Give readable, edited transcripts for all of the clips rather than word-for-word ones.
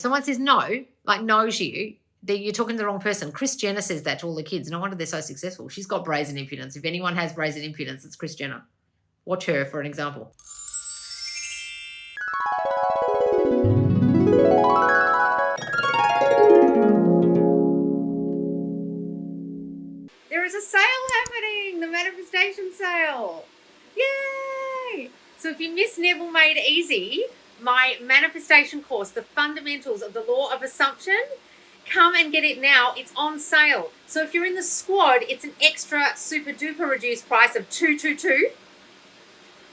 Someone says no, like knows you, you're talking to the wrong person. Kris Jenner says that to all the kids. No wonder they're so successful. She's got brazen impudence. If anyone has brazen impudence, it's Kris Jenner. Watch her for an example. There is a sale happening, the manifestation sale. Yay! So if you miss Neville Made Easy, my manifestation course, The Fundamentals of the Law of Assumption, come and get it now. It's on sale. So if you're in the squad, it's an extra super duper reduced price of $222.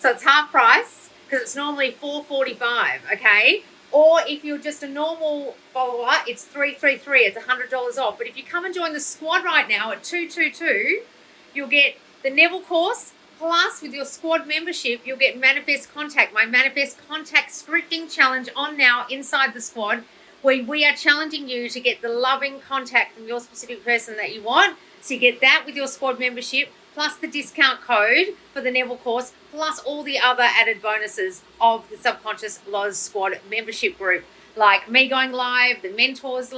So it's half price because it's normally $445, okay? Or if you're just a normal follower, it's $333. It's $100 off. But if you come and join the squad right now at $222, you'll get the Neville course, plus with your squad membership, you'll get Manifest Contact, my Manifest Contact scripting challenge on now inside the squad, where we are challenging you to get the loving contact from your specific person that you want. So you get that with your squad membership, plus the discount code for the Neville course, plus all the other added bonuses of the Subconscious Loz Squad membership group, like me going live, the mentors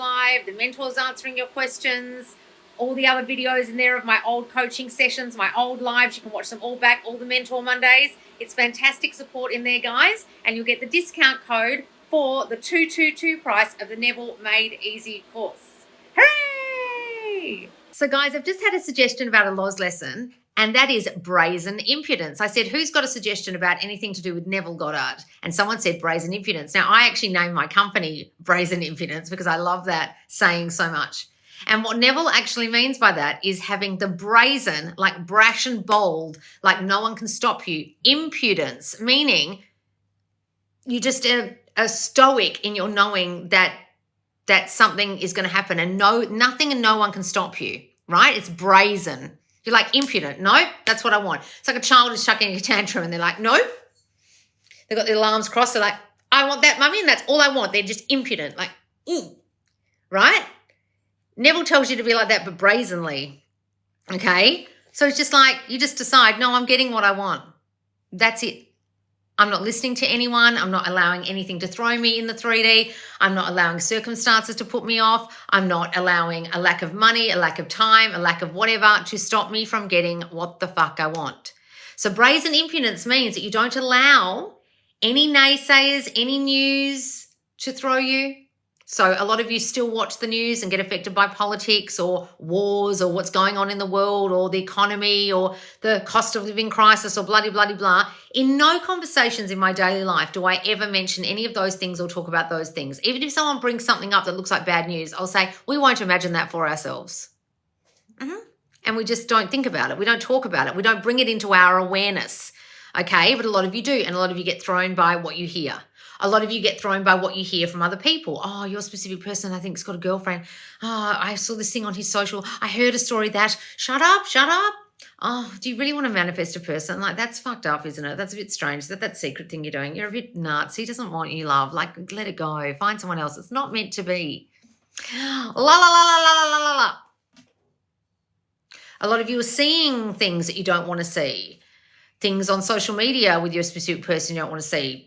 answering your questions, all the other videos in there of my old coaching sessions, my old lives. You can watch them all back, all the Mentor Mondays. It's fantastic support in there, guys. And you'll get the discount code for the $222 price of the Neville Made Easy course. Hooray! So guys, I've just had a suggestion about a Loz lesson, and that is brazen impudence. I said, who's got a suggestion about anything to do with Neville Goddard? And someone said brazen impudence. Now, I actually named my company Brazen Impudence because I love that saying so much. And what Neville actually means by that is having the brazen, like brash and bold, like no one can stop you, impudence, meaning you just are stoic in your knowing that something is going to happen and nothing and no one can stop you, right? It's brazen. You're like impudent. No, that's what I want. It's like a child is chucking a tantrum and they're like, no. They've got their arms crossed. They're like, I want that, mummy, and that's all I want. They're just impudent, like, right? Neville tells you to be like that, but brazenly, okay? So it's just like you just decide, no, I'm getting what I want. That's it. I'm not listening to anyone. I'm not allowing anything to throw me in the 3D. I'm not allowing circumstances to put me off. I'm not allowing a lack of money, a lack of time, a lack of whatever to stop me from getting what the fuck I want. So brazen impudence means that you don't allow any naysayers, any news to throw you. So a lot of you still watch the news and get affected by politics or wars or what's going on in the world or the economy or the cost of living crisis or bloody, bloody, blah. In no conversations in my daily life do I ever mention any of those things or talk about those things. Even if someone brings something up that looks like bad news, I'll say, we won't imagine that for ourselves. And we just don't think about it. We don't talk about it. We don't bring it into our awareness. Okay, but a lot of you do, and a lot of you get thrown by what you hear. A lot of you get thrown by what you hear from other people. Oh, your specific person, I think, has got a girlfriend. Oh, I saw this thing on his social. I heard a story that, shut up. Oh, do you really want to manifest a person? Like, that's fucked up, isn't it? That's a bit strange. That secret thing you're doing. You're a bit nuts. He doesn't want you, love. Like, let it go. Find someone else. It's not meant to be. La, la, la, la, la, la, la, la. A lot of you are seeing things that you don't want to see. Things on social media with your specific person you don't want to see.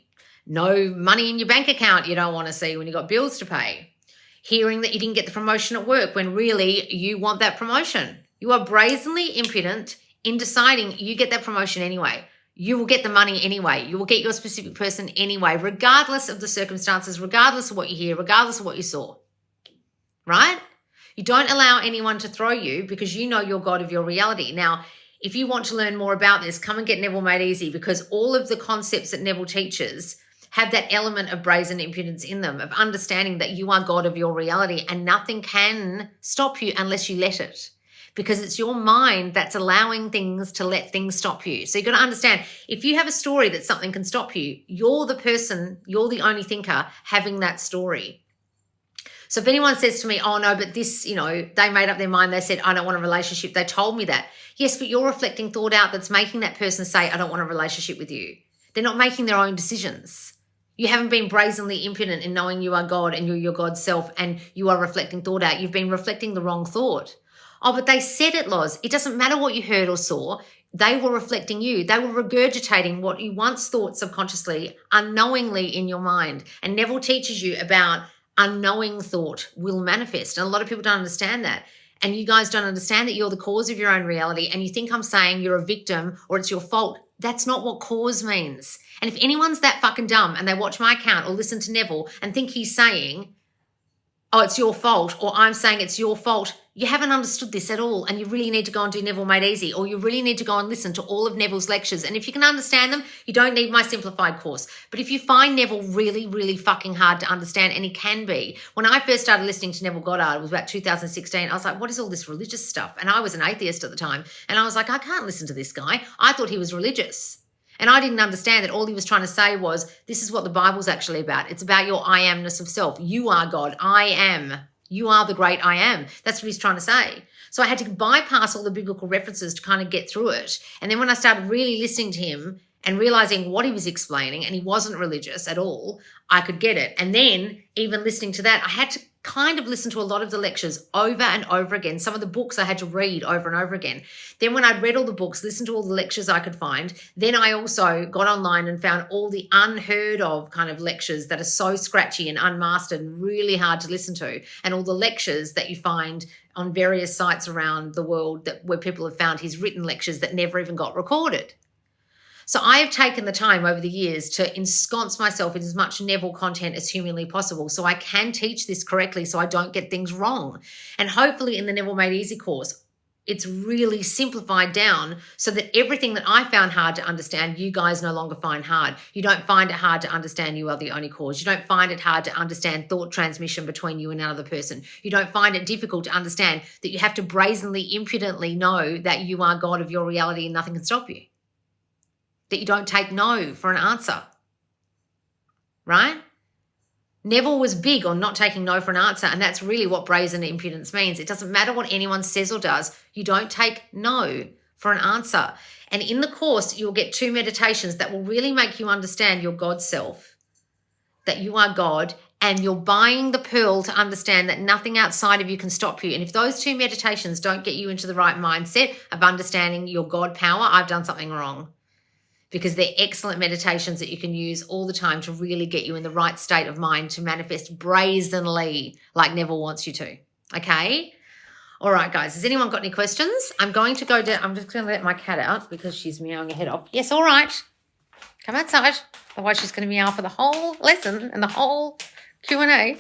No money in your bank account you don't want to see when you've got bills to pay. Hearing that you didn't get the promotion at work when really you want that promotion. You are brazenly impudent in deciding you get that promotion anyway. You will get the money anyway. You will get your specific person anyway, regardless of the circumstances, regardless of what you hear, regardless of what you saw. Right? You don't allow anyone to throw you because you know you're God of your reality. Now, if you want to learn more about this, come and get Neville Made Easy, because all of the concepts that Neville teaches have that element of brazen impudence in them, of understanding that you are God of your reality and nothing can stop you unless you let it, because it's your mind that's allowing things to let things stop you. So you've got to understand, if you have a story that something can stop you, you're the person, you're the only thinker having that story. So if anyone says to me, oh no, but this, they made up their mind, they said, I don't want a relationship, they told me that. Yes, but you're reflecting thought out that's making that person say, I don't want a relationship with you. They're not making their own decisions. You haven't been brazenly impudent in knowing you are God and you're your God self and you are reflecting thought out. You've been reflecting the wrong thought. Oh, but they said it, Loz. It doesn't matter what you heard or saw. They were reflecting you. They were regurgitating what you once thought subconsciously, unknowingly in your mind. And Neville teaches you about unknowing thought will manifest. And a lot of people don't understand that. And you guys don't understand that you're the cause of your own reality. And you think I'm saying you're a victim or it's your fault. That's not what cause means. And if anyone's that fucking dumb and they watch my account or listen to Neville and think he's saying, oh, it's your fault, or I'm saying it's your fault, you haven't understood this at all. And you really need to go and do Neville Made Easy, or you really need to go and listen to all of Neville's lectures. And if you can understand them, you don't need my simplified course. But if you find Neville really, really fucking hard to understand, and he can be, when I first started listening to Neville Goddard, it was about 2016, I was like, what is all this religious stuff? And I was an atheist at the time. And I was like, I can't listen to this guy. I thought he was religious. And I didn't understand that all he was trying to say was, this is what the Bible's actually about. It's about your I amness of self. You are God. I am. You are the great I am. That's what he's trying to say. So I had to bypass all the biblical references to kind of get through it. And then when I started really listening to him and realizing what he was explaining, and he wasn't religious at all, I could get it. And then even listening to that, I had to kind of listen to a lot of the lectures over and over again. Some of the books I had to read over and over again. Then when I'd read all the books, listened to all the lectures I could find, then I also got online and found all the unheard of kind of lectures that are so scratchy and unmastered and really hard to listen to, and all the lectures that you find on various sites around the world where people have found his written lectures that never even got recorded. So I have taken the time over the years to ensconce myself in as much Neville content as humanly possible so I can teach this correctly so I don't get things wrong. And hopefully in the Neville Made Easy course, it's really simplified down so that everything that I found hard to understand, you guys no longer find hard. You don't find it hard to understand you are the only cause. You don't find it hard to understand thought transmission between you and another person. You don't find it difficult to understand that you have to brazenly, impudently know that you are God of your reality and nothing can stop you. That you don't take no for an answer, right? Neville was big on not taking no for an answer, and that's really what brazen impudence means. It doesn't matter what anyone says or does. You don't take no for an answer. And in the course, you'll get 2 meditations that will really make you understand your God self, that you are God, and you're buying the pearl to understand that nothing outside of you can stop you. And if those 2 meditations don't get you into the right mindset of understanding your God power, I've done something wrong. Because they're excellent meditations that you can use all the time to really get you in the right state of mind to manifest brazenly like Neville wants you to, okay? All right, guys, has anyone got any questions? I'm just going to let my cat out because she's meowing her head off. Yes, all right. Come outside. Otherwise, she's going to meow for the whole lesson and the whole Q&A.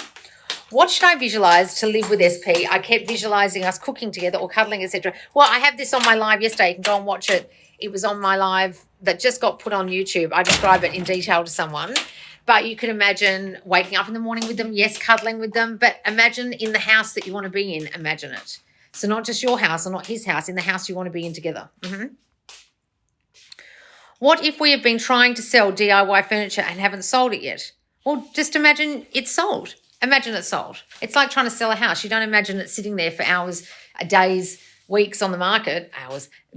What should I visualize to live with SP? I kept visualizing us cooking together or cuddling, etc. Well, I have this on my live yesterday. You can go and watch it. It was on my live that just got put on YouTube. I describe it in detail to someone. But you can imagine waking up in the morning with them, yes, cuddling with them, but imagine in the house that you want to be in, imagine it. So not just your house or not his house, in the house you want to be in together. What if we have been trying to sell DIY furniture and haven't sold it yet? Well, just imagine it's sold. Imagine it's sold. It's like trying to sell a house. You don't imagine it sitting there for hours, days, weeks on the market,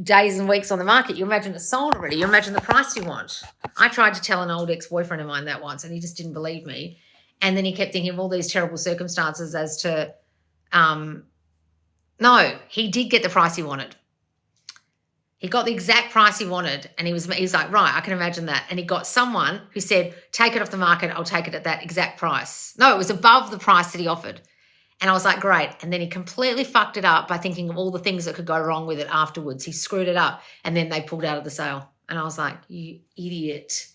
days and weeks on the market. You imagine it's sold already. You imagine the price you want. I tried to tell an old ex-boyfriend of mine that once and he just didn't believe me. And then he kept thinking of all these terrible circumstances as to, no, he did get the price he wanted. He got the exact price he wanted and he was like, right, I can imagine that. And he got someone who said, take it off the market, I'll take it at that exact price. No, it was above the price that he offered. And I was like, great. And then he completely fucked it up by thinking of all the things that could go wrong with it afterwards. He screwed it up and then they pulled out of the sale. And I was like, you idiot.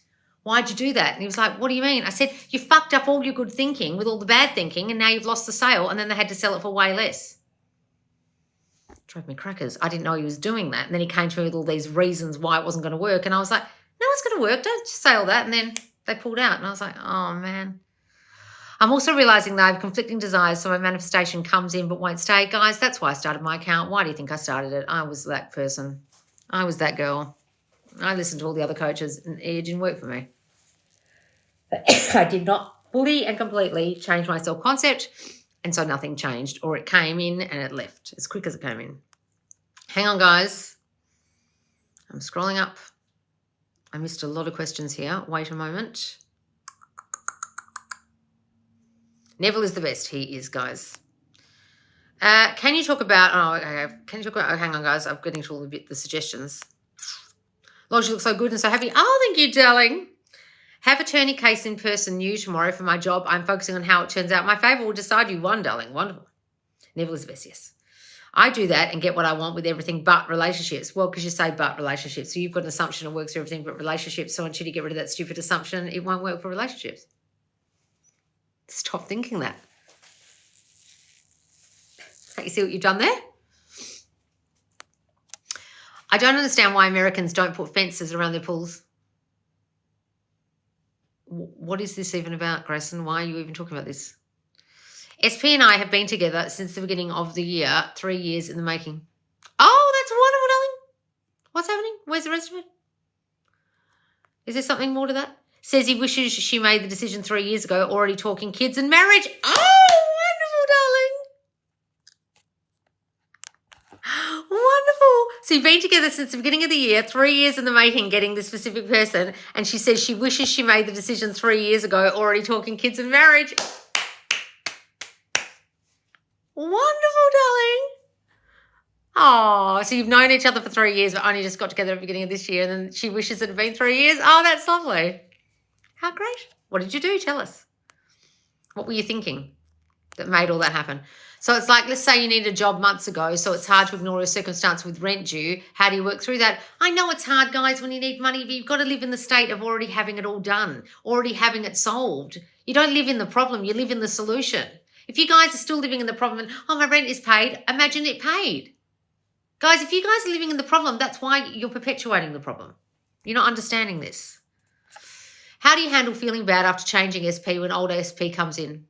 Why'd you do that? And he was like, what do you mean? I said, you fucked up all your good thinking with all the bad thinking and now you've lost the sale and then they had to sell it for way less. Drove me crackers. I didn't know he was doing that. And then he came to me with all these reasons why it wasn't going to work. And I was like, no, it's going to work. Don't sell that. And then they pulled out. And I was like, oh, man. I'm also realizing that I have conflicting desires, so my manifestation comes in but won't stay. Guys, that's why I started my account. Why do you think I started it? I was that person. I was that girl. I listened to all the other coaches and it didn't work for me. I did not fully and completely change my self-concept, and so nothing changed, or it came in and it left as quick as it came in. Hang on, guys. I'm scrolling up. I missed a lot of questions here. Wait a moment. Neville is the best. He is, guys. Can you talk about, hang on, guys. I'm getting to all the suggestions. Lord, you look so good and so happy. Oh, thank you, darling. Have attorney case in person new tomorrow for my job. I'm focusing on how it turns out. My favour will decide you won, darling. Wonderful. Neville is best, yes. I do that and get what I want with everything but relationships. Well, because you say but relationships. So you've got an assumption it works for everything but relationships. So I want you to get rid of that stupid assumption. It won't work for relationships. Stop thinking that. So you see what you've done there? I don't understand why Americans don't put fences around their pools. What is this even about, Grayson? Why are you even talking about this? SP and I have been together since the beginning of the year, 3 years in the making. Oh, that's wonderful, darling. What's happening? Where's the rest of it? Is there something more to that? Says he wishes she made the decision 3 years ago, already talking kids and marriage. Oh, wonderful, darling. Wonderful. So you've been together since the beginning of the year, 3 years in the making, getting this specific person, and she says she wishes she made the decision 3 years ago, already talking kids and marriage. Wonderful, darling. Oh, so you've known each other for 3 years, but only just got together at the beginning of this year, and then she wishes it had been 3 years. Oh, that's lovely. How great. What did you do? Tell us. What were you thinking that made all that happen? So it's like, let's say you needed a job months ago, so it's hard to ignore a circumstance with rent due. How do you work through that? I know it's hard, guys, when you need money, but you've got to live in the state of already having it all done, already having it solved. You don't live in the problem, you live in the solution. If you guys are still living in the problem and, oh, my rent is paid, imagine it paid. Guys, if you guys are living in the problem, that's why you're perpetuating the problem. You're not understanding this. How do you handle feeling bad after changing SP when old SP comes in?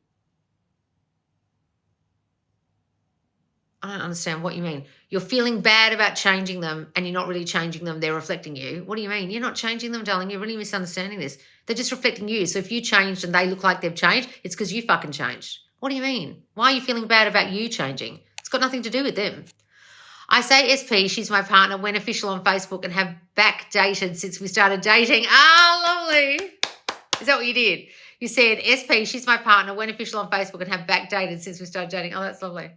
I don't understand what you mean. You're feeling bad about changing them and you're not really changing them. They're reflecting you. What do you mean? You're not changing them, darling. You're really misunderstanding this. They're just reflecting you. So if you changed and they look like they've changed, it's because you fucking changed. What do you mean? Why are you feeling bad about you changing? It's got nothing to do with them. I say SP, she's my partner, went official on Facebook and have backdated since we started dating. Ah, lovely. Is that what you did? You said, SP, she's my partner, went official on Facebook and have backdated since we started dating. Oh, that's lovely.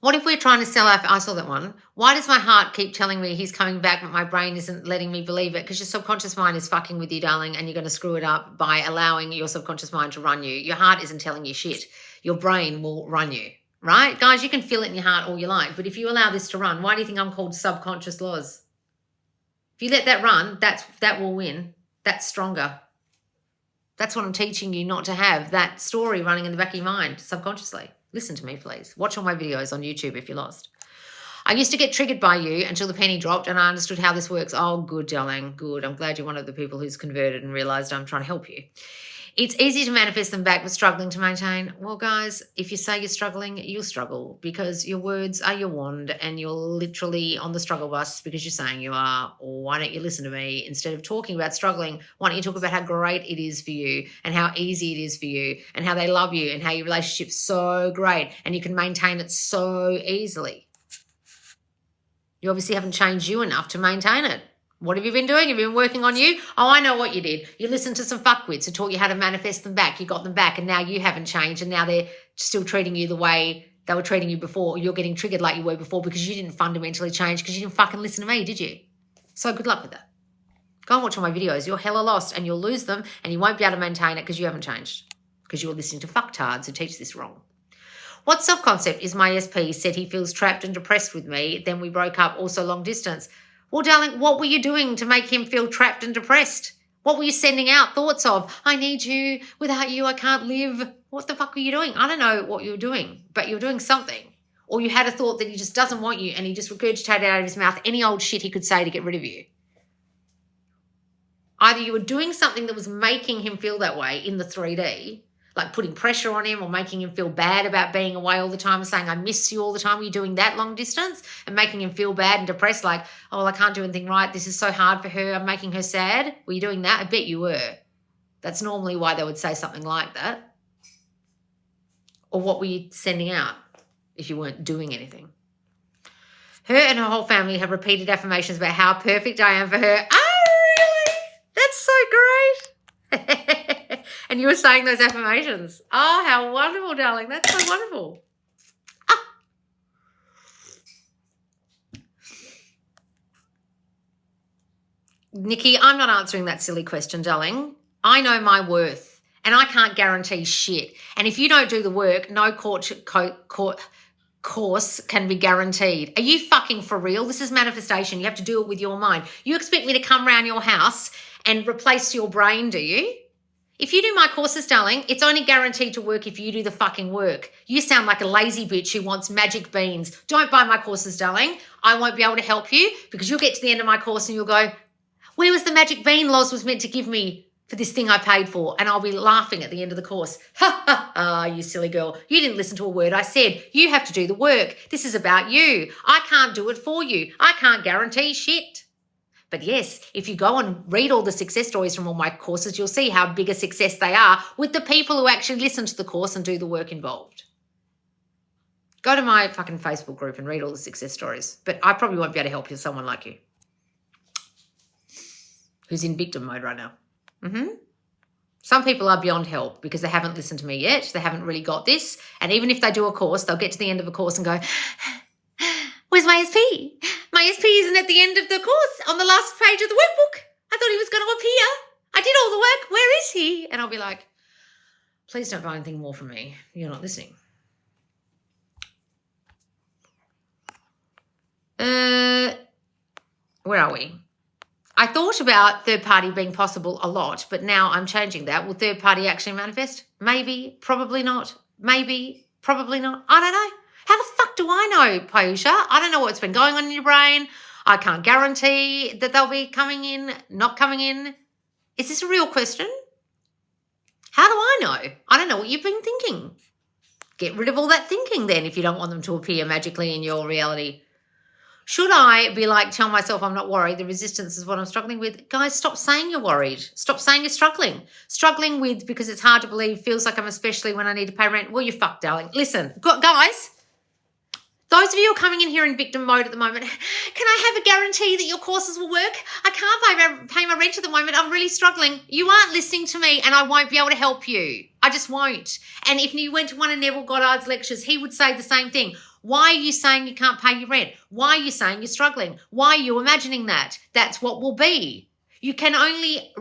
What if we're trying to sell I saw that one. Why does my heart keep telling me he's coming back, but my brain isn't letting me believe it? Because your subconscious mind is fucking with you, darling, and you're going to screw it up by allowing your subconscious mind to run you. Your heart isn't telling you shit. Your brain will run you, right? Guys, you can feel it in your heart all you like, but if you allow this to run, why do you think I'm called subconscious laws? If you let that run, that will win. That's stronger. That's what I'm teaching you not to have, that story running in the back of your mind subconsciously. Listen to me, please. Watch all my videos on YouTube if you're lost. I used to get triggered by you until the penny dropped and I understood how this works. Oh, good, darling, good. I'm glad you're one of the people who's converted and realised I'm trying to help you. It's easy to manifest them back, but struggling to maintain. Well, guys, if you say you're struggling, you'll struggle because your words are your wand and you're literally on the struggle bus because you're saying you are. Or why don't you listen to me? Instead of talking about struggling, why don't you talk about how great it is for you and how easy it is for you and how they love you and how your relationship's so great and you can maintain it so easily. You obviously haven't changed you enough to maintain it. What have you been doing? Have you been working on you? Oh, I know what you did. You listened to some fuckwits who taught you how to manifest them back. You got them back and now you haven't changed and now they're still treating you the way they were treating you before. You're getting triggered like you were before because you didn't fundamentally change because you didn't fucking listen to me, did you? So good luck with that. Go and watch all my videos. You're hella lost and you'll lose them and you won't be able to maintain it because you haven't changed because you were listening to fucktards who teach this wrong. What self-concept is my SP said he feels trapped and depressed with me, then we broke up, also long distance. Well, darling, what were you doing to make him feel trapped and depressed? What were you sending out thoughts of? I need you. Without you, I can't live. What the fuck were you doing? I don't know what you were doing, but you were doing something. Or you had a thought that he just doesn't want you and he just regurgitated out of his mouth any old shit he could say to get rid of you. Either you were doing something that was making him feel that way in the 3D, like putting pressure on him or making him feel bad about being away all the time and saying, I miss you all the time. Were you doing that long distance and making him feel bad and depressed like, oh, well, I can't do anything right. This is so hard for her. I'm making her sad. Were you doing that? I bet you were. That's normally why they would say something like that. Or what were you sending out if you weren't doing anything? Her and her whole family have repeated affirmations about how perfect I am for her. Oh, really? That's so great. And you were saying those affirmations. Oh, how wonderful, darling. That's so wonderful. Ah. Nikki, I'm not answering that silly question, darling. I know my worth and I can't guarantee shit. And if you don't do the work, no course can be guaranteed. Are you fucking for real? This is manifestation. You have to do it with your mind. You expect me to come around your house and replace your brain, do you? If you do my courses, darling, it's only guaranteed to work if you do the fucking work. You sound like a lazy bitch who wants magic beans. Don't buy my courses, darling. I won't be able to help you because you'll get to the end of my course and you'll go, where was the magic bean Loz was meant to give me for this thing I paid for? And I'll be laughing at the end of the course. Ha, ha, ha, you silly girl. You didn't listen to a word I said. You have to do the work. This is about you. I can't do it for you. I can't guarantee shit. But yes, if you go and read all the success stories from all my courses, you'll see how big a success they are with the people who actually listen to the course and do the work involved. Go to my fucking Facebook group and read all the success stories. But I probably won't be able to help you, someone like you who's in victim mode right now. Some people are beyond help because they haven't listened to me yet. They haven't really got this. And even if they do a course, they'll get to the end of a course and go, where's my SP? My SP isn't at the end of the course on the last page of the workbook. I thought he was going to appear. I did all the work. Where is he? And I'll be like, please don't buy anything more from me. You're not listening. Where are we? I thought about third party being possible a lot, but now I'm changing that. Will third party actually manifest? Maybe, probably not. Maybe, probably not. I don't know. How the fuck do I know, Payusha? I don't know what's been going on in your brain. I can't guarantee that they'll be coming in, not coming in. Is this a real question? How do I know? I don't know what you've been thinking. Get rid of all that thinking then if you don't want them to appear magically in your reality. Should I be like, tell myself I'm not worried, the resistance is what I'm struggling with? Guys, stop saying you're worried. Stop saying you're struggling. Struggling with because it's hard to believe, feels like I'm especially when I need to pay rent. Well, you're fucked, darling. Listen, guys, those of you who are coming in here in victim mode at the moment, can I have a guarantee that your courses will work? I can't pay my rent at the moment. I'm really struggling. You aren't listening to me and I won't be able to help you. I just won't. And if you went to one of Neville Goddard's lectures, he would say the same thing. Why are you saying you can't pay your rent? Why are you saying you're struggling? Why are you imagining that? That's what will be. You can only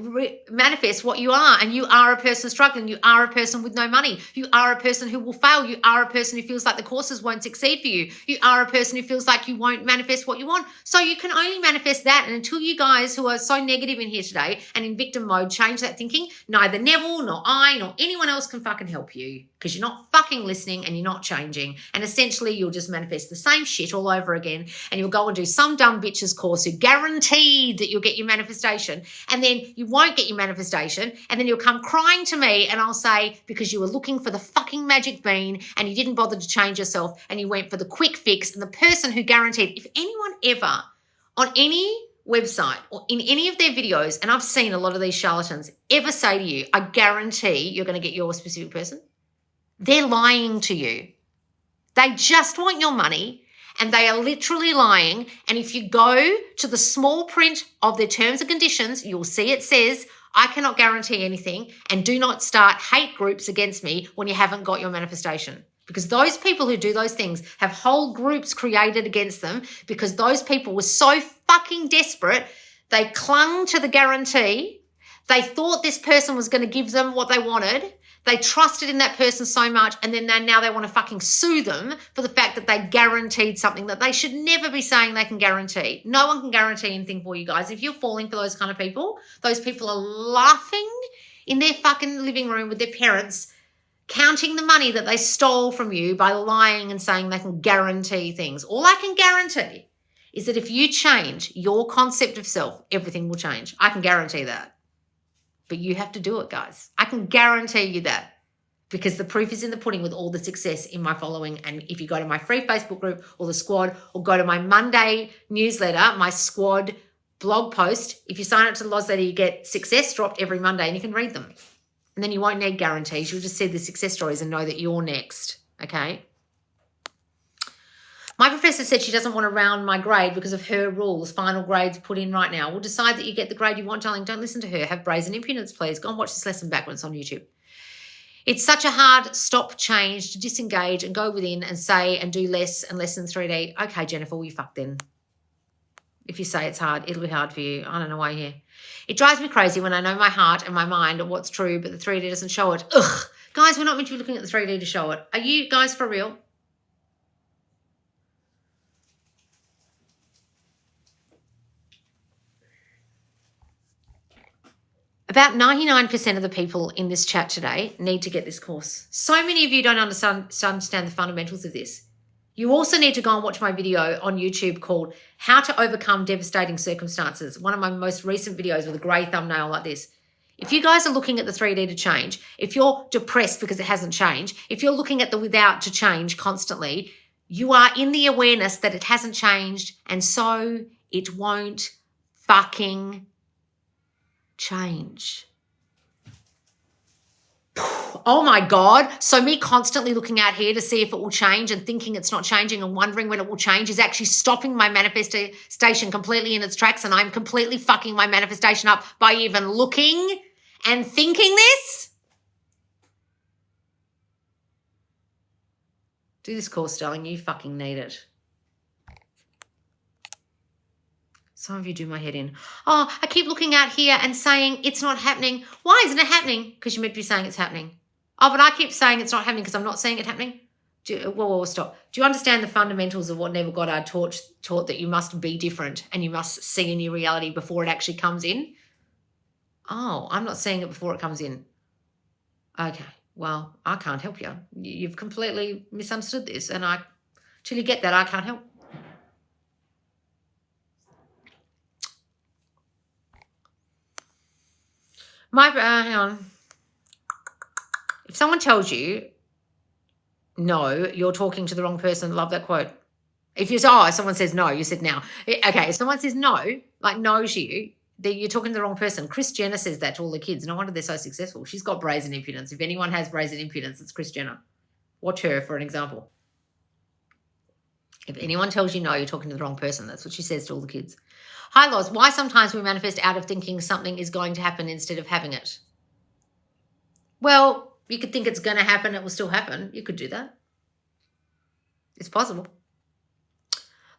manifest what you are, and you are a person struggling. You are a person with no money. You are a person who will fail. You are a person who feels like the courses won't succeed for you. You are a person who feels like you won't manifest what you want. So you can only manifest that, and until you guys who are so negative in here today and in victim mode change that thinking, neither Neville nor I nor anyone else can fucking help you because you're not fucking listening and you're not changing. And essentially you'll just manifest the same shit all over again, and you'll go and do some dumb bitch's course who guaranteed that you'll get your manifestation. And then you won't get your manifestation, and then you'll come crying to me and I'll say, because you were looking for the fucking magic bean and you didn't bother to change yourself and you went for the quick fix, and the person who guaranteed, if anyone ever on any website or in any of their videos, and I've seen a lot of these charlatans, ever say to you, I guarantee you're going to get your specific person, they're lying to you. They just want your money. And they are literally lying. And if you go to the small print of their terms and conditions, you'll see it says, I cannot guarantee anything, and do not start hate groups against me when you haven't got your manifestation. Because those people who do those things have whole groups created against them because those people were so fucking desperate, they clung to the guarantee. They thought this person was going to give them what they wanted. They trusted in that person so much, and then now they want to fucking sue them for the fact that they guaranteed something that they should never be saying they can guarantee. No one can guarantee anything for you guys. If you're falling for those kind of people, those people are laughing in their fucking living room with their parents, counting the money that they stole from you by lying and saying they can guarantee things. All I can guarantee is that if you change your concept of self, everything will change. I can guarantee that. But you have to do it, guys. I can guarantee you that, because the proof is in the pudding with all the success in my following. And if you go to my free Facebook group or the squad, or go to my Monday newsletter, my squad blog post, if you sign up to the newsletter, you get success dropped every Monday and you can read them. And then you won't need guarantees. You'll just see the success stories and know that you're next, okay? My professor said she doesn't want to round my grade because of her rules. Final grades put in right now. We'll decide that you get the grade you want, darling. Don't listen to her. Have Brazen Impudence, please. Go and watch this lesson back when it's on YouTube. It's such a hard stop change to disengage and go within and say and do less and less than 3D. Okay, Jennifer, well, you fucked then. If you say it's hard, it'll be hard for you. I don't know why you're here. It drives me crazy when I know my heart and my mind are what's true, but the 3D doesn't show it. Ugh. Guys, we're not meant to be looking at the 3D to show it. Are you guys for real? About 99% of the people in this chat today need to get this course. So many of you don't understand the fundamentals of this. You also need to go and watch my video on YouTube called How to Overcome Devastating Circumstances. One of my most recent videos with a grey thumbnail like this. If you guys are looking at the 3D to change, if you're depressed because it hasn't changed, if you're looking at the without to change constantly, you are in the awareness that it hasn't changed and so it won't fucking change. Oh my God. So me constantly looking out here to see if it will change and thinking it's not changing and wondering when it will change is actually stopping my manifestation completely in its tracks, and I'm completely fucking my manifestation up by even looking and thinking this. Do this course, darling. You fucking need it. Some of you do my head in. Oh, I keep looking out here and saying it's not happening. Why isn't it happening? Because you're meant to be saying it's happening. Oh, but I keep saying it's not happening because I'm not seeing it happening. Whoa, stop. Do you understand the fundamentals of what Neville Goddard taught that you must be different and you must see a new reality before it actually comes in? Oh, I'm not seeing it before it comes in. Okay, well, I can't help you. You've completely misunderstood this, and till you get that, I can't help. Hang on. If someone tells you, no, you're talking to the wrong person, love that quote. If someone says no, you said now. Okay, if someone says no, like knows you, then you're talking to the wrong person. Kris Jenner says that to all the kids. No wonder they're so successful. She's got brazen impudence. If anyone has brazen impudence, it's Kris Jenner. Watch her for an example. If anyone tells you no, you're talking to the wrong person. That's what she says to all the kids. Hi, Loz. Why sometimes we manifest out of thinking something is going to happen instead of having it? Well, you could think it's going to happen. It will still happen. You could do that. It's possible.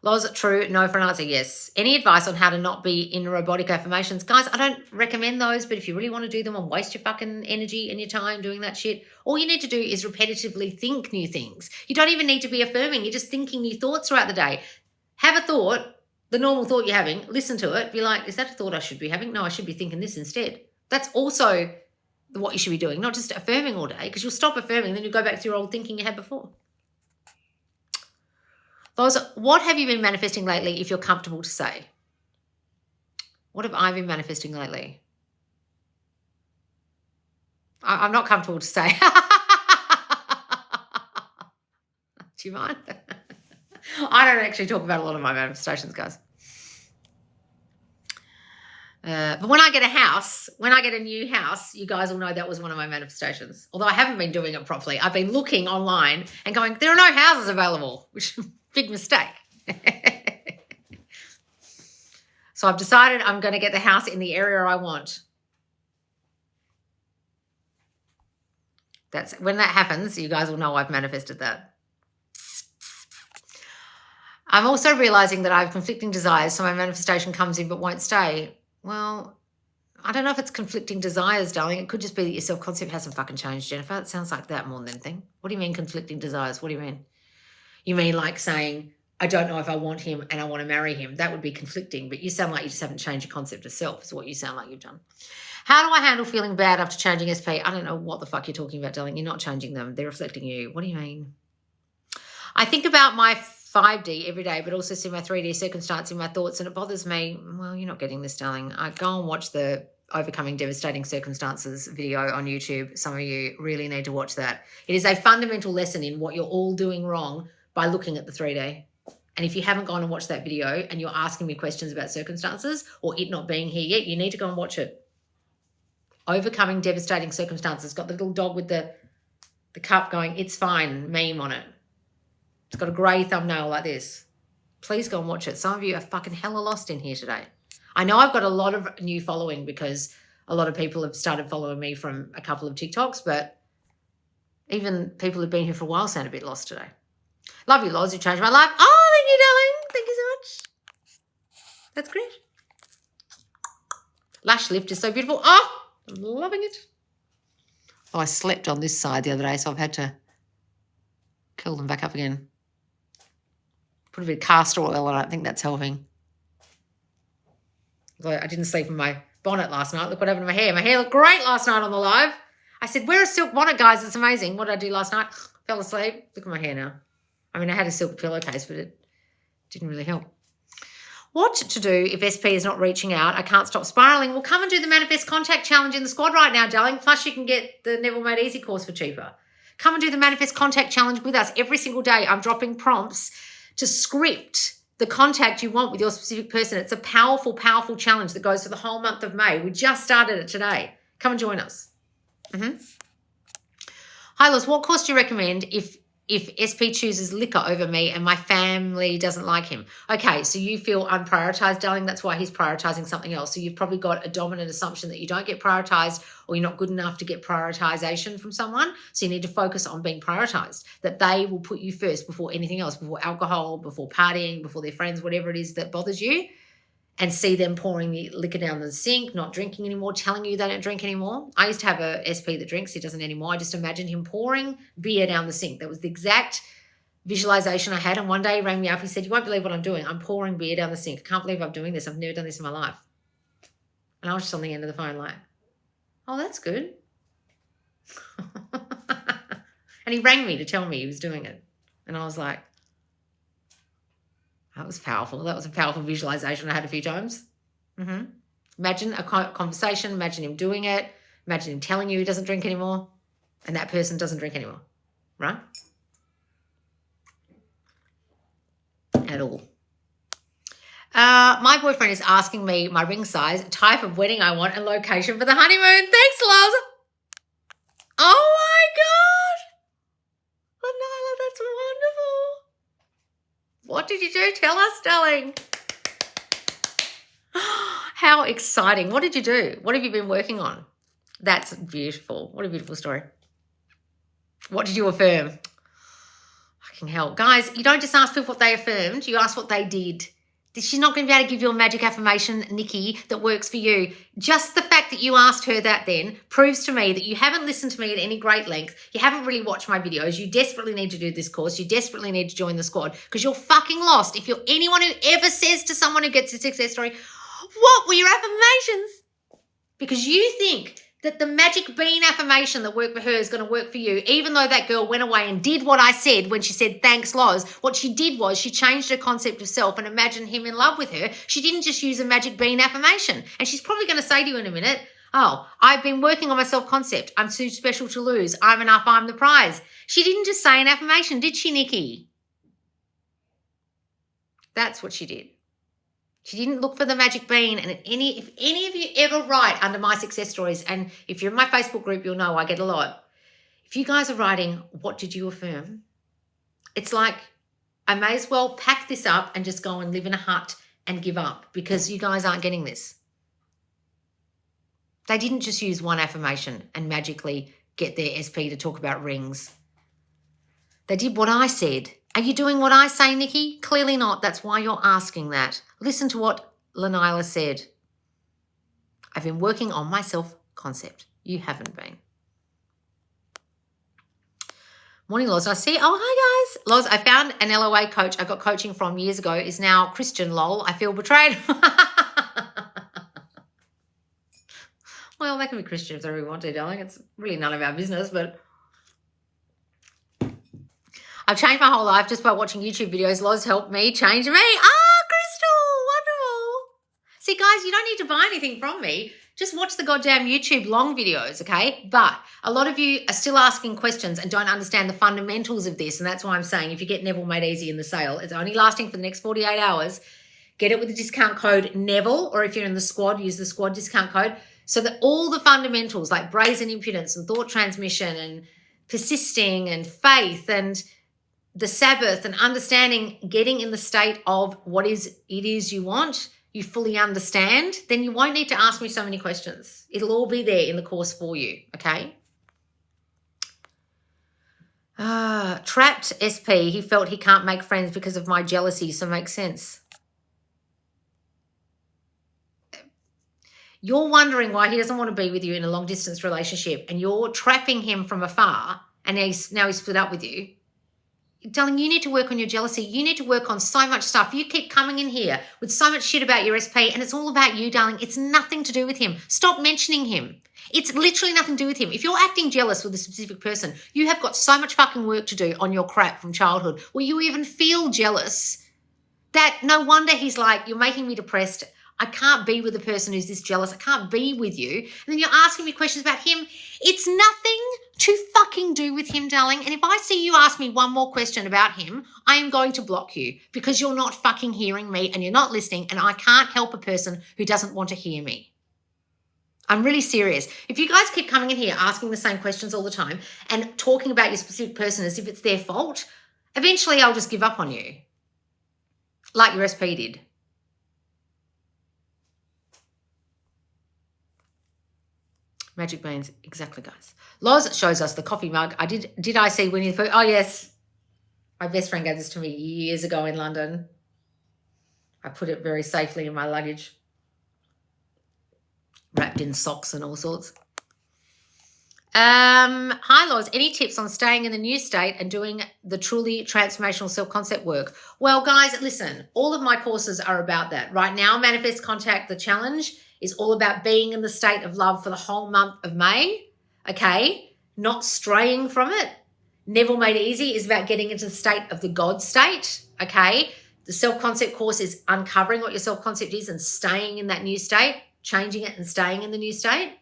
Loz, true. No for an answer. Yes. Any advice on how to not be in robotic affirmations? Guys, I don't recommend those, but if you really want to do them and waste your fucking energy and your time doing that shit, all you need to do is repetitively think new things. You don't even need to be affirming. You're just thinking new thoughts throughout the day. Have a thought, the normal thought you're having, listen to it, be like, is that a thought I should be having? No, I should be thinking this instead. That's also what you should be doing, not just affirming all day, because you'll stop affirming and then you go back to your old thinking you had before. Loz, what have you been manifesting lately if you're comfortable to say? What have I been manifesting lately? I'm not comfortable to say. Do you mind? I don't actually talk about a lot of my manifestations, guys. But when I get a new house, you guys will know that was one of my manifestations. Although I haven't been doing it properly. I've been looking online and going, there are no houses available, which is a big mistake. So I've decided I'm going to get the house in the area I want. When that happens, you guys will know I've manifested that. I'm also realizing that I have conflicting desires, so my manifestation comes in but won't stay. Well, I don't know if it's conflicting desires, darling. It could just be that your self-concept hasn't fucking changed, Jennifer. It sounds like that more than anything. What do you mean conflicting desires? What do you mean? You mean like saying, I don't know if I want him and I want to marry him. That would be conflicting, but you sound like you just haven't changed your concept of self is what you sound like you've done. How do I handle feeling bad after changing SP? I don't know what the fuck you're talking about, darling. You're not changing them. They're reflecting you. What do you mean? I think about my 5D every day, but also see my 3D circumstance in my thoughts, and it bothers me. Well, you're not getting this, darling. I go and watch the Overcoming Devastating Circumstances video on YouTube. Some of you really need to watch that. It is a fundamental lesson in what you're all doing wrong by looking at the 3D. And if you haven't gone and watched that video and you're asking me questions about circumstances or it not being here yet, you need to go and watch it. Overcoming Devastating Circumstances. Got the little dog with the cup going, it's fine, meme on it. It's got a grey thumbnail like this. Please go and watch it. Some of you are fucking hella lost in here today. I know I've got a lot of new following because a lot of people have started following me from a couple of TikToks, but even people who've been here for a while sound a bit lost today. Love you, Loz. You changed my life. Oh, thank you, darling. Thank you so much. That's great. Lash lift is so beautiful. Oh, I'm loving it. Oh, I slept on this side the other day, so I've had to curl them back up again. Put a bit of castor oil on it. I think that's helping. I didn't sleep in my bonnet last night. Look what happened to my hair. My hair looked great last night on the live. I said, wear a silk bonnet, guys. It's amazing. What did I do last night? Fell asleep. Look at my hair now. I mean, I had a silk pillowcase, but it didn't really help. What to do if SP is not reaching out? I can't stop spiraling. Well, come and do the Manifest Contact Challenge in the squad right now, darling. Plus, you can get the Neville Made Easy course for cheaper. Come and do the Manifest Contact Challenge with us. Every single day, I'm dropping prompts to script the contact you want with your specific person. It's a powerful, powerful challenge that goes for the whole month of May. We just started it today. Come and join us. Hi, Loz. What course do you recommend if SP chooses liquor over me and my family doesn't like him? Okay, so you feel unprioritized, darling. That's why he's prioritizing something else. So you've probably got a dominant assumption that you don't get prioritized or you're not good enough to get prioritization from someone. So you need to focus on being prioritized, that they will put you first before anything else, before alcohol, before partying, before their friends, whatever it is that bothers you. And see them pouring the liquor down the sink, not drinking anymore, telling you they don't drink anymore. I used to have a SP that drinks. He doesn't anymore. I just imagined him pouring beer down the sink. That was the exact visualization I had. And one day he rang me up. He said, you won't believe what I'm doing. I'm pouring beer down the sink. I can't believe I'm doing this. I've never done this in my life. And I was just on the end of the phone like, oh, that's good. And he rang me to tell me he was doing it. And I was like, that was powerful. That was a powerful visualization I had a few times. Imagine a conversation. Imagine him doing it. Imagine him telling you he doesn't drink anymore. And that person doesn't drink anymore. Right? At all. My boyfriend is asking me my ring size, type of wedding I want, and location for the honeymoon. Thanks, love. Oh, my God. Lanila, that's wonderful. What did you do? Tell us, darling. How exciting. What did you do? What have you been working on? That's beautiful. What a beautiful story. What did you affirm? I can help. Guys, you don't just ask people what they affirmed. You ask what they did. She's not going to be able to give you a magic affirmation, Nikki, that works for you. Just the fact that you asked her that then proves to me that you haven't listened to me at any great length. You haven't really watched my videos. You desperately need to do this course. You desperately need to join the squad because you're fucking lost. If you're anyone who ever says to someone who gets a success story, what were your affirmations? Because you think that the magic bean affirmation that worked for her is going to work for you, even though that girl went away and did what I said when she said, thanks, Loz. What she did was she changed her concept of self and imagined him in love with her. She didn't just use a magic bean affirmation. And she's probably going to say to you in a minute, oh, I've been working on my self-concept. I'm too special to lose. I'm enough. I'm the prize. She didn't just say an affirmation, did she, Nikki? That's what she did. She didn't look for the magic bean. And if any of you ever write under my success stories, and if you're in my Facebook group, you'll know I get a lot. If you guys are writing, what did you affirm? It's like, I may as well pack this up and just go and live in a hut and give up because you guys aren't getting this. They didn't just use one affirmation and magically get their SP to talk about rings. They did what I said. Are you doing what I say, Nikki? Clearly not. That's why you're asking that. Listen to what Lanila said. I've been working on my self-concept. You haven't been. Morning, Loz. I see. Oh, hi, guys. Loz, I found an LOA coach I got coaching from years ago. Is now Christian, lol. I feel betrayed. Well, they can be Christian if they really want to, darling. It's really none of our business, but I've changed my whole life just by watching YouTube videos. Loz helped me change me. Ah, Crystal, wonderful. See, guys, you don't need to buy anything from me. Just watch the goddamn YouTube long videos, okay? But a lot of you are still asking questions and don't understand the fundamentals of this, and that's why I'm saying if you get Neville Made Easy in the sale, it's only lasting for the next 48 hours. Get it with the discount code Neville, or if you're in the squad, use the squad discount code, so that all the fundamentals like Brazen, Impudence, and thought transmission, and persisting, and faith, and the Sabbath, and understanding, getting in the state of what it is you want, you fully understand, then you won't need to ask me so many questions. It'll all be there in the course for you, okay? Trapped SP, he felt he can't make friends because of my jealousy, so makes sense. You're wondering why he doesn't want to be with you in a long distance relationship, and you're trapping him from afar, and now he's split up with you. Darling, you need to work on your jealousy. You need to work on so much stuff. You keep coming in here with so much shit about your SP, and it's all about you, darling. It's nothing to do with him. Stop mentioning him. It's literally nothing to do with him. If you're acting jealous with a specific person, you have got so much fucking work to do on your crap from childhood where you even feel jealous that no wonder he's like, you're making me depressed. I can't be with a person who's this jealous. I can't be with you. And then you're asking me questions about him. It's nothing to fucking do with him, darling. And if I see you ask me one more question about him, I am going to block you because you're not fucking hearing me and you're not listening, and I can't help a person who doesn't want to hear me. I'm really serious. If you guys keep coming in here asking the same questions all the time and talking about your specific person as if it's their fault, eventually I'll just give up on you, like your SP did. Magic beans, exactly, guys. Loz shows us the coffee mug. Did I see Winnie the Pooh? Oh, yes. My best friend gave this to me years ago in London. I put it very safely in my luggage, wrapped in socks and all sorts. Hi, Loz. Any tips on staying in the new state and doing the truly transformational self-concept work? Well, guys, listen, all of my courses are about that. Right now, Manifest Contact, the challenge, is all about being in the state of love for the whole month of May, okay? Not straying from it. Neville Made Easy is about getting into the state of the God state, okay? The self-concept course is uncovering what your self-concept is and staying in that new state, changing it and staying in the new state.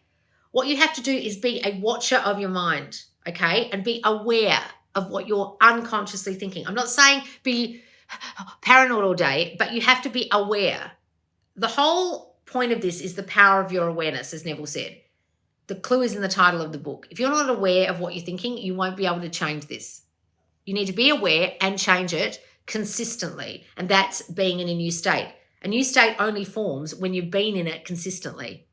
What you have to do is be a watcher of your mind, okay? And be aware of what you're unconsciously thinking. I'm not saying be paranoid all day, but you have to be aware. The whole point of this is the power of your awareness, as Neville said. The clue is in the title of the book. If you're not aware of what you're thinking, you won't be able to change this. You need to be aware and change it consistently, and that's being in a new state. A new state only forms when you've been in it consistently.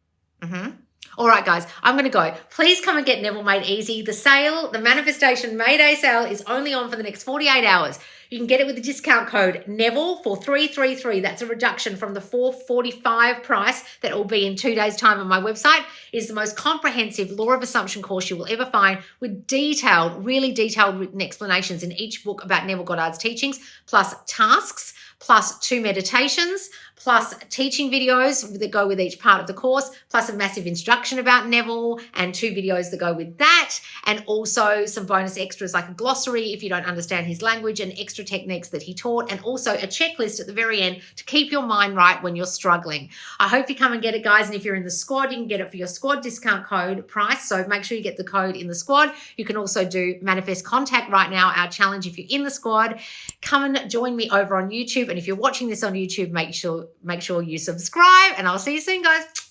All right, guys, I'm going to go. Please come and get Neville Made Easy. The sale, the Manifestation May Day sale, is only on for the next 48 hours. You can get it with the discount code Neville for 333. That's a reduction from the $445 price that will be in 2 days' time on my website. It is the most comprehensive law of assumption course you will ever find, with detailed, really detailed written explanations in each book about Neville Goddard's teachings, plus tasks, plus 2 meditations, plus teaching videos that go with each part of the course, plus a massive instruction about Neville and 2 videos that go with that, and also some bonus extras like a glossary if you don't understand his language and extra techniques that he taught, and also a checklist at the very end to keep your mind right when you're struggling. I hope you come and get it, guys, and if you're in the squad, you can get it for your squad discount code price, so make sure you get the code in the squad. You can also do Manifest Contact right now, our challenge, if you're in the squad. Come and join me over on YouTube, and if you're watching this on YouTube, make sure you subscribe, and I'll see you soon, guys.